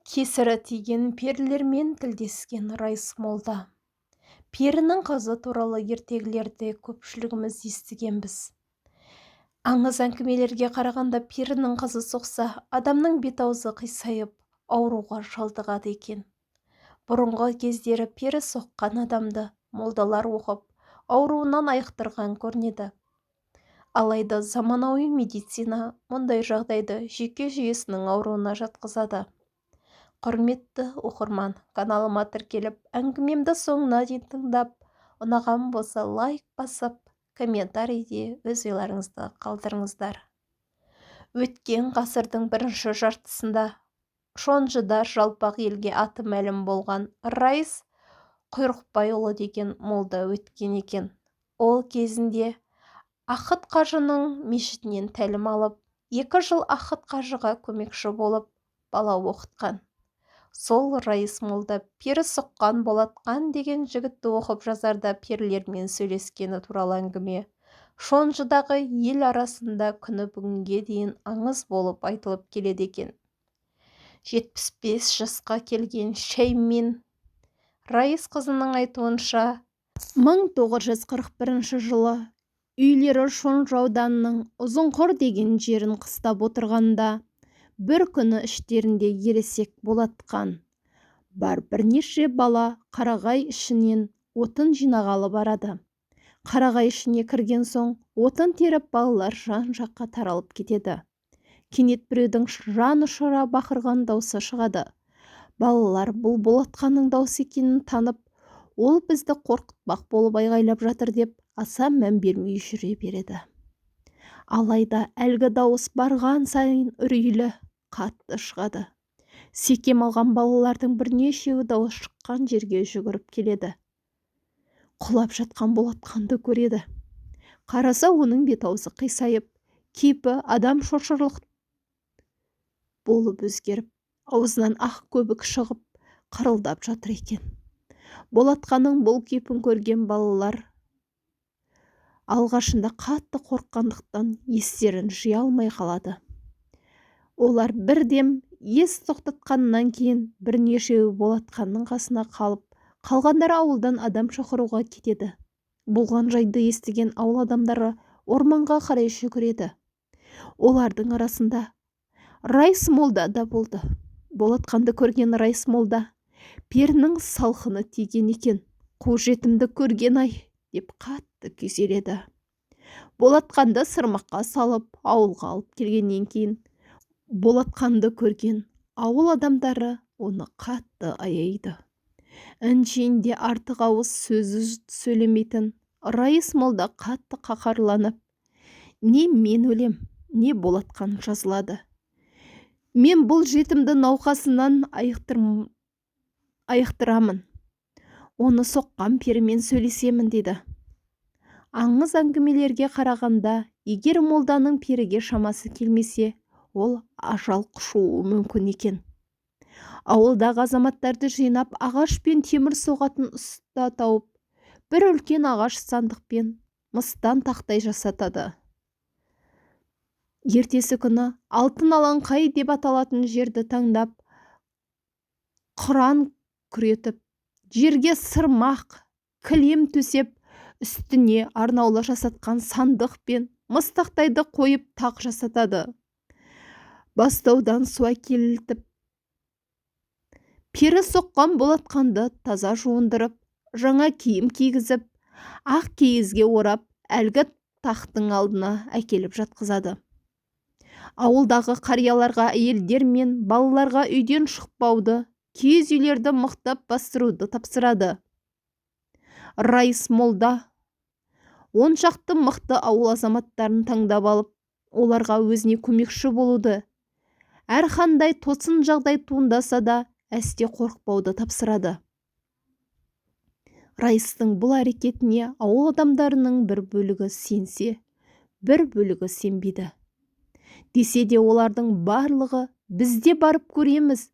Кесірі тиген перілермен тілдескен Райыс молда. Перінің қызы туралы ертегілерде көпшілігіміз естігенбіз. Аңыз әңгімелерге қарағанда перінің қызы соқса, адамның бет-аузы қисайып, ауруға шалдығады екен. Бұрынғы кездері пері соққан адамды молдалар оқып, ауруынан айықтырған көрінеді. Алайда заманауи медицина мұндай жағдайды жүйке жүйесінің ауруына жатқызады. Құрметті оқырман, каналыма тіркеліп, әңгімемді соңына дейін тыңдап, ұнаған болса лайк басып, комментарийде өз ойларыңызды қалдырыңыздар. Өткен ғасырдың бірінші жартысында Шонжыда жалпақ елге аты мәлім болған Райыс Құйрықбайұлы деген молда өткен екен. Ол кезінде Ақыт қажының мешітінен тәлім алып, 2 жыл Ақыт қажыға көмекші болып, бала оқытқан. Сол Райыс молда пері соққан Болатқан деген жігітті оқып жазарда перілермен сөйлескені туралы әңгіме Шонжыдағы ел арасында күні бүгінге дейін аңыз болып айтылып келеді екен. 75 жасқа келген Шәймен Райыс қызының айтуынша 1941 жылы үйлері Шонжы ауданының Ұзынқұр деген жерін қыстап отырғанда бір күні іштерінде ересек Болатқан бар бірнеше бала қарағай ішінен отын жинағалы барады. Қарағай ішіне кірген соң отын теріп балалар жан-жаққа таралып кетеді. Кенет біреудің жан ұшыра бақырған даусы шығады. Балалар бұл Болатқанның даусы екенін танып, ол бізді қорқытпақ болып айғайлап жатыр деп аса мән бермей жүре береді. Алайда әлгі дауыс барған сайын үрейлі қатты шығады. Секем алған балалардың бірнешеуі дауыс шыққан жерге жүгіріп келеді. Құлап жатқан Болатқанды көреді. Қараса оның бет-аузы қисайып, кейпі адам шошырлық болып өзгеріп, аузынан ақ көбік шығып, қырылдап жатыр екен. Болатқанның бұл кейпін көрген балалар алғашында қатты қорыққандықтан естерін жия алмай қалады. Олар бірдем ес тоқтатқаннан кейін бірнешеуі Болатқанның қасына қалып, қалғандары ауылдан адам шақыруға кетеді. Болған жайды естіген ауыл адамдары орманға қарай жүгіреді. Олардың арасында Райыс молда да болды. Болатқанды көрген Райыс молда перінің салқыны тиген екен. Қу жетімді көрген ай деп қатты күйзеледі. Болатқанды сырмаққа салып ауылға алып келгеннен кейін Болатқанды көрген ауыл адамдары оны қатты аяйды. Әншейінде артық ауыз сөзі сөйлемейтін Райыс молда қатты қаһарланып, не мен өлем, не Болатқан жазылады. Мен бұл жетімді науқасынан айықтырамын. Оны соққан перімен сөйлесемін деді. Аңыз әңгімелерге қарағанда, егер молданың періге шамасы келмесе, ол ажал құшуы мүмкін екен. Ауылдағы азаматтарды жинап, ағаш пен темір соғатын ұста тауып, бір үлкен ағаш сандықпен мыстан тақтай жасатады. Ертесі күні алтын алаңқай деп аталатын жерді таңдап, қыран күретіп, жерге сырмақ, кілем төсеп, үстіне арнаулы жасатқан сандық пен мыс тақтайды қойып тақ жасатады. Бастаудан су әкелтіп, пері соққан Болатқанды таза жуындырып, жаңа киім кигізіп, ақ киізге орап, әлгі тақтың алдына әкеліп жатқызады. Ауылдағы қарияларға, әйелдер мен балаларға үйден шықпауды, киіз үйлерді мықтап бастыруды тапсырады. Райыс молда 10 шақты мықты ауыл азаматтарын таңдап алып, оларға өзіне көмекші болуды, әрқандай тосын жағдай туындаса да әсте қорықпауды тапсырады. Райыстың бұл әрекетіне ауыл адамдарының бір бөлігі сенсе, бір бөлігі сенбейді. Десе де олардың барлығы бізде барып көреміз,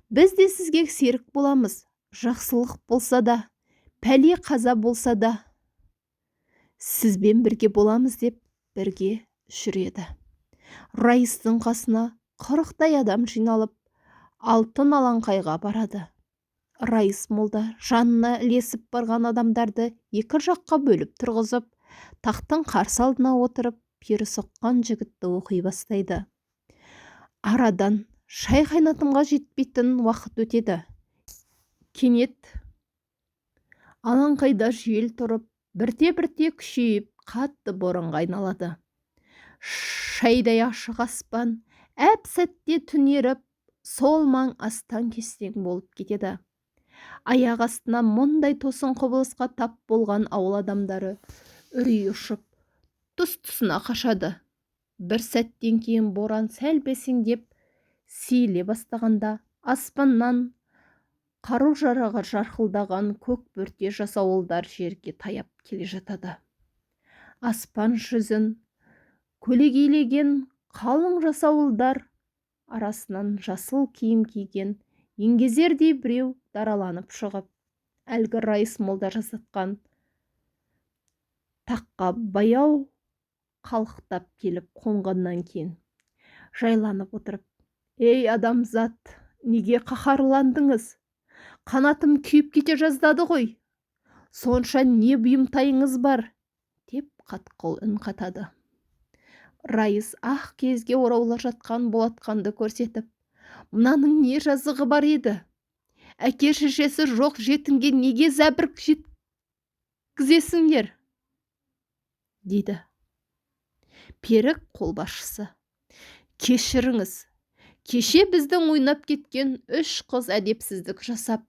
біз де сізге серік боламыз, жақсылық болса да, пәле қаза болса да, сізбен бірге боламыз деп бірге жүреді. Райыстың қасына 40-тай адам жиналып, алтын алаңқайға барады. Раис молда жанына ілесіп барған адамдарды екі жаққа бөліп тұрғызып, тақтың қарсы алдына отырып, пері соққан жігітті оқи бастайды. Арадан шай қайнатымға жетпейтін уақыт өтеді. Кенет алаңқайда жел тұрып, бірте-бірте күшейіп, қатты боранға айналады. Шайдай ашық аспан әп-сәтте түнеріп, сол маң астан-кестең болып кетеді. Аяқ астына мұндай тосын құбылысқа тап болған ауыл адамдары үрей ұшып, тұс-тұсына қашады. Бір сәттен кейін боран сәл бәсеңдеп сейіле бастағанда, аспаннан қару-жарағы жарқылдаған көк бөрте жасауылдар жерге таяп келе жатады. Аспан жүзін көлегейлеген қалың жасауылдар арасынан жасыл киім киген еңгезердей біреу дараланып шығып, әлгі Раис молда жасатқан таққа баяу қалықтап келіп қонғаннан кейін жайланып отырып: «Ей адамзат, неге қаһарландыңыз? Қанатым күйіп кете жаздады ғой. Сонша не бұйымтайыңыз бар?» деп қатқыл үн қатады. Раис ақ кезге ораулы жатқан Болатқанды көрсетіп: «Мынаның не жазығы бар еді? Әке-шешесі жоқ жетімге неге зәбір жеткізесіңдер?» дейді. Пері қолбасшысы: «Кешіріңіз, кеше біздің ойнап кеткен 3 қыз әдепсіздік жасап,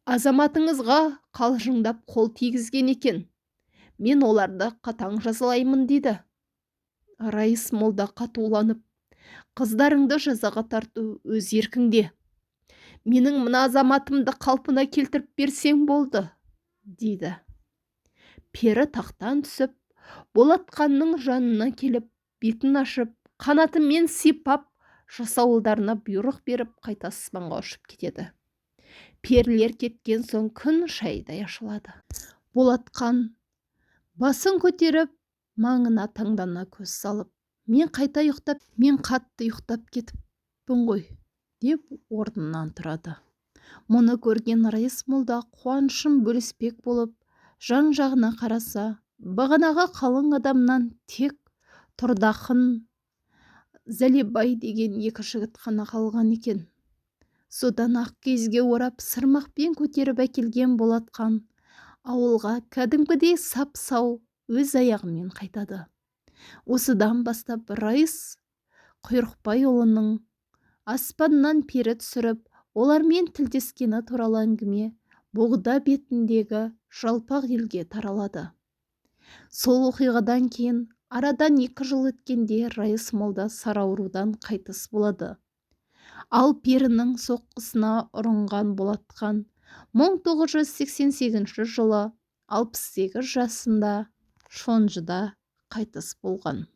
азаматыңызға қалжыңдап қол тигізген екен. Мен оларды қатаң жазалаймын» дейді. Раис молда қатуланып: «Қыздарыңды жазаға тарту өз еркіңде. Менің мына азаматымды қалпына келтіріп берсең болды» дейді. Пері тақтан түсіп, Болатқанның жанына келіп, бетін ашып, қанатымен сипап, жасауылдарына бұйрық беріп, қайта аспанға ұшып кетеді. Перілер кеткен соң күн шайдай ашылады. Болатқан басын көтеріп, маңына таңдана көз салып: «Мен қатты ұйықтап кетіппін ғой» деп орнынан тұрады. Мұны көрген Раис молда қуанышын бөліспек болып, жан-жағына қараса, бағанағы қалың адамнан тек Тұрдақын, Зәлебай деген 2 жігіт қана қалған екен. Содан ақ кезге орап, сырмақпен көтеріп әкелген Болатқан ауылға кәдімгідей сап-сау өз аяғымен қайтады. Осыдан бастап Раис Құйрықбайұлының аспаннан пері түсіріп, олармен тілдескені туралы әңгіме Боғда бетіндегі жалпақ елге таралады. Сол оқиғадан кейін арадан 2 жыл өткенде Раис молда сараурудан қайтыс болады. Ал перінің соққысына ұрынған Болатқан 1988 жылы 68 жасында Шонжыда қайтыс болған.